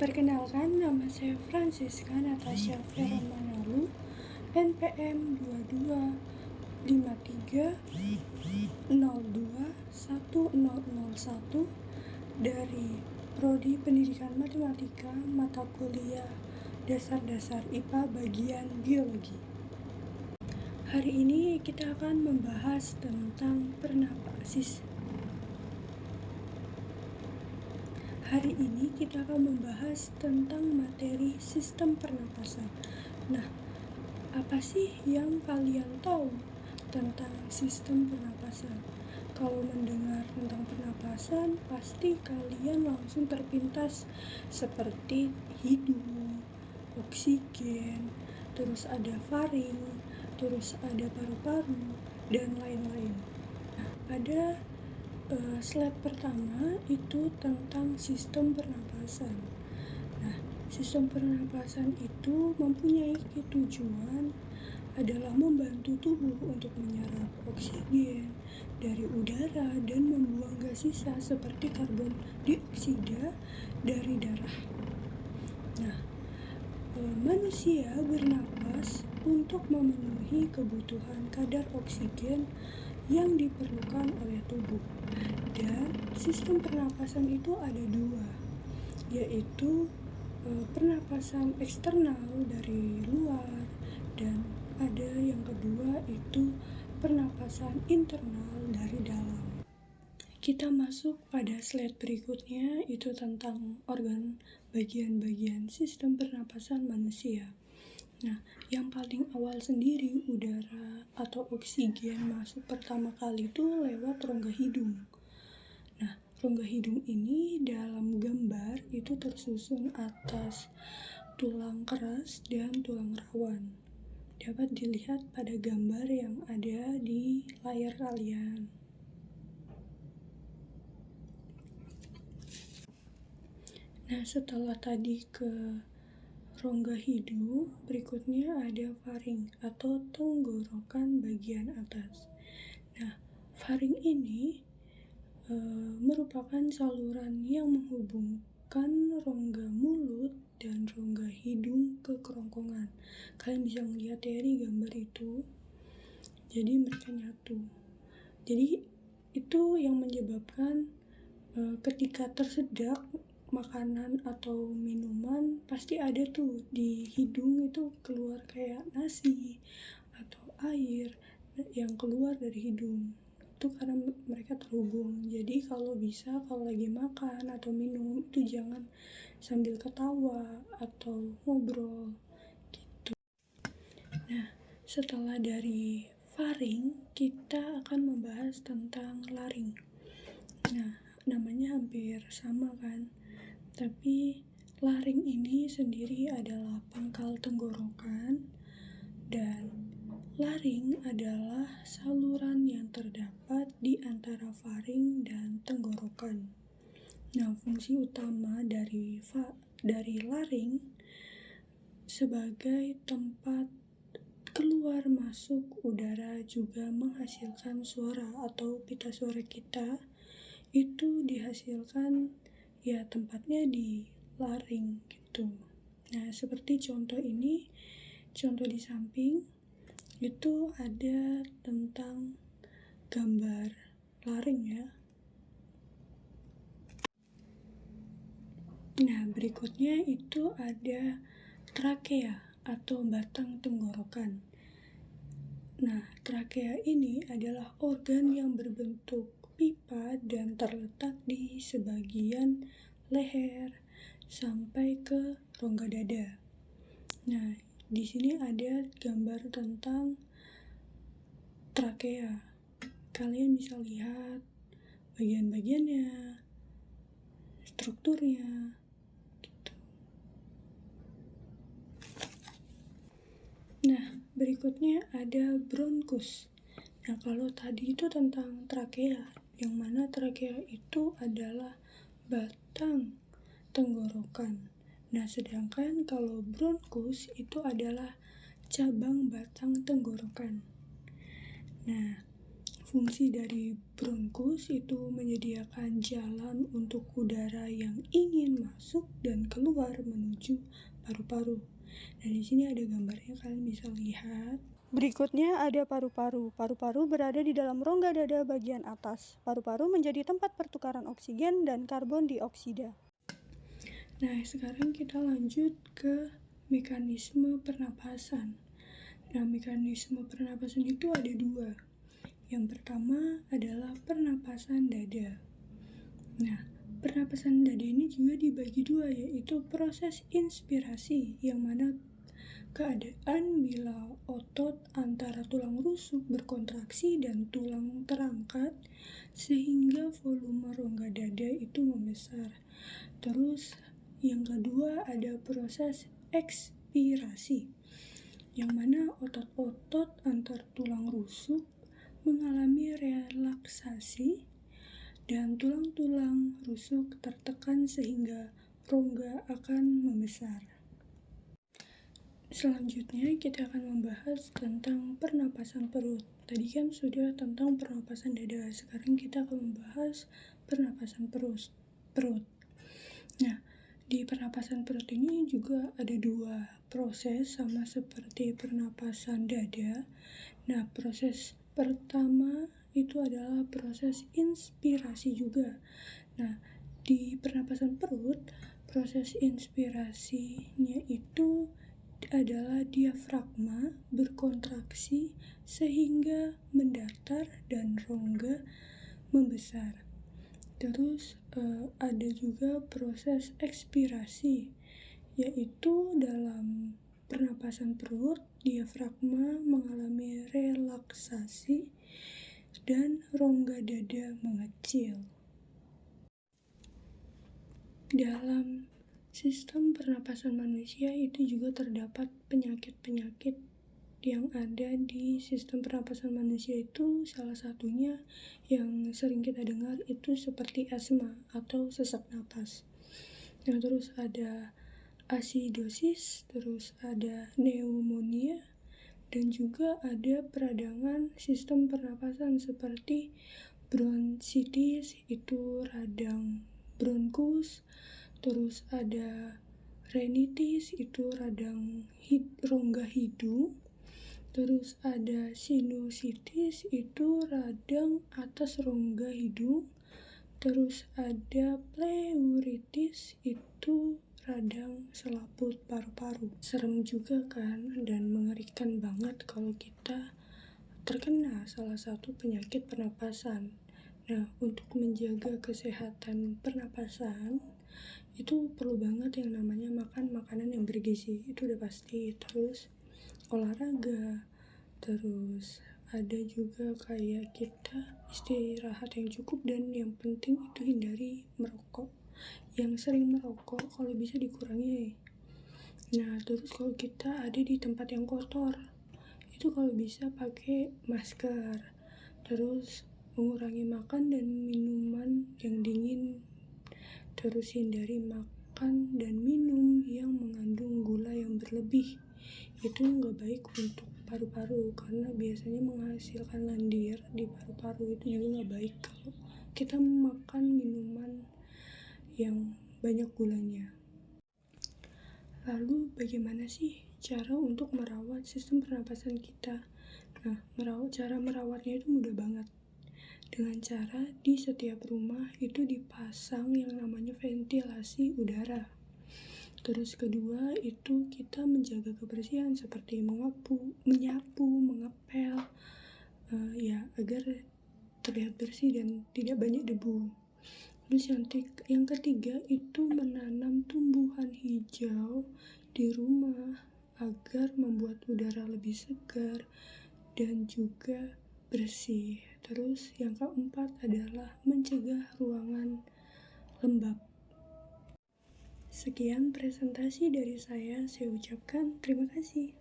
Perkenalkan, nama saya Francisca Natasha Vera Manalu, NPM 2253021001 dari Prodi Pendidikan Matematika, mata kuliah Dasar-Dasar IPA bagian Biologi. Hari ini kita akan membahas tentang pernapasan. Hari ini kita akan membahas tentang materi sistem pernapasan. Nah, apa sih yang kalian tahu tentang sistem pernapasan? Kalau mendengar tentang pernapasan, pasti kalian langsung terpintas seperti hidung, oksigen, terus ada faring, terus ada paru-paru, dan lain-lain. Nah, pada slide pertama itu tentang sistem pernapasan. Nah, sistem pernapasan itu mempunyai tujuan adalah membantu tubuh untuk menyerap oksigen dari udara dan membuang gas sisa seperti karbon dioksida dari darah. Nah, manusia bernapas untuk memenuhi kebutuhan kadar oksigen yang diperlukan oleh tubuh. Dan sistem pernapasan itu ada dua, yaitu pernapasan eksternal dari luar, dan ada yang kedua itu pernapasan internal dari dalam. Kita masuk pada slide berikutnya, itu tentang organ bagian-bagian sistem pernapasan manusia. Nah, yang paling awal sendiri udara atau oksigen masuk pertama kali itu lewat rongga hidung. Nah, rongga hidung ini dalam gambar itu tersusun atas tulang keras dan tulang rawan. Dapat dilihat pada gambar yang ada di layar kalian. Nah, setelah tadi ke rongga hidung, berikutnya ada faring atau tenggorokan bagian atas. Nah, faring ini merupakan saluran yang menghubungkan rongga mulut dan rongga hidung ke kerongkongan. Kalian bisa melihat dari gambar itu. Jadi mereka nyatu. Jadi itu yang menyebabkan ketika tersedak makanan atau minuman pasti ada tuh di hidung itu keluar kayak nasi atau air yang keluar dari hidung. Itu karena mereka terhubung. Jadi kalau bisa, kalau lagi makan atau minum itu jangan sambil ketawa atau ngobrol gitu. Nah, setelah dari faring, kita akan membahas tentang laring. Nah, namanya hampir sama kan, tapi laring ini sendiri adalah pangkal tenggorokan, dan laring adalah saluran yang terdapat di antara faring dan tenggorokan. Nah, fungsi utama dari laring sebagai tempat keluar masuk udara juga menghasilkan suara atau pita suara kita itu dihasilkan ya tempatnya di laring gitu. Nah, seperti contoh ini, contoh di samping itu ada tentang gambar laring ya. Nah, berikutnya itu ada trakea atau batang tenggorokan. Nah, trakea ini adalah organ yang berbentuk pipa dan terletak di sebagian leher sampai ke rongga dada. Nah, di sini ada gambar tentang trakea. Kalian bisa lihat bagian-bagiannya, strukturnya gitu. Nah, berikutnya ada bronkus. Nah, kalau tadi itu tentang trakea, yang mana trakea itu adalah batang tenggorokan. Nah, sedangkan kalau bronkus itu adalah cabang batang tenggorokan. Nah, fungsi dari bronkus itu menyediakan jalan untuk udara yang ingin masuk dan keluar menuju paru-paru. Nah, di sini ada gambarnya, kalian bisa lihat. Berikutnya ada paru-paru. Paru-paru berada di dalam rongga dada bagian atas. Paru-paru menjadi tempat pertukaran oksigen dan karbon dioksida. Nah, sekarang kita lanjut ke mekanisme pernapasan. Nah, mekanisme pernapasan itu ada dua. Yang pertama adalah pernapasan dada. Nah, pernapasan dada ini juga dibagi dua, yaitu proses inspirasi, yang mana keadaan bila otot antara tulang rusuk berkontraksi dan tulang terangkat sehingga volume rongga dada itu membesar. Terus yang kedua ada proses ekspirasi, yang mana otot-otot antar tulang rusuk mengalami relaksasi dan tulang-tulang rusuk tertekan sehingga rongga akan membesar. Selanjutnya kita akan membahas tentang pernapasan perut. Tadi kan sudah tentang pernapasan dada, sekarang kita akan membahas pernapasan perut. Nah, di pernapasan perut ini juga ada dua proses sama seperti pernapasan dada. Nah, proses pertama itu adalah proses inspirasi juga. Nah, di pernapasan perut, proses inspirasinya itu adalah diafragma berkontraksi sehingga mendatar dan rongga membesar. Terus ada juga proses ekspirasi, yaitu dalam pernapasan perut diafragma mengalami relaksasi dan rongga dada mengecil. Dalam sistem pernapasan manusia itu juga terdapat penyakit-penyakit yang ada di sistem pernapasan manusia. Itu salah satunya yang sering kita dengar itu seperti asma atau sesak napas. Nah, terus ada asidosis, terus ada pneumonia, dan juga ada peradangan sistem pernapasan seperti bronkitis, itu radang bronkus, terus ada rinitis, itu radang rongga hidung, terus ada sinusitis, itu radang atas rongga hidung, terus ada pleuritis, itu radang selaput paru-paru. Serem juga kan, dan mengerikan banget kalau kita terkena salah satu penyakit pernapasan. Nah, untuk menjaga kesehatan pernapasan itu perlu banget yang namanya makan makanan yang bergizi, itu udah pasti. Terus olahraga, terus ada juga kayak kita istirahat yang cukup, dan yang penting itu hindari merokok. Yang sering merokok kalau bisa dikurangi. Nah, terus kalau kita ada di tempat yang kotor, itu kalau bisa pakai masker. Terus mengurangi makan dan minuman yang dingin. Terus hindari makan dan minum yang mengandung gula yang berlebih. Itu nggak baik untuk paru-paru, karena biasanya menghasilkan lendir di paru-paru. Itu juga nggak baik kalau kita makan minuman yang banyak gulanya. Lalu bagaimana sih cara untuk merawat sistem pernapasan kita? Nah, cara merawatnya itu mudah banget. Dengan cara di setiap rumah itu dipasang yang namanya ventilasi udara. Terus kedua itu kita menjaga kebersihan seperti menyapu, mengepel, agar terlihat bersih dan tidak banyak debu. Terus yang ketiga itu menanam tumbuhan hijau di rumah agar membuat udara lebih segar dan juga bersih. Terus yang keempat adalah mencegah ruangan lembab. Sekian presentasi dari saya ucapkan terima kasih.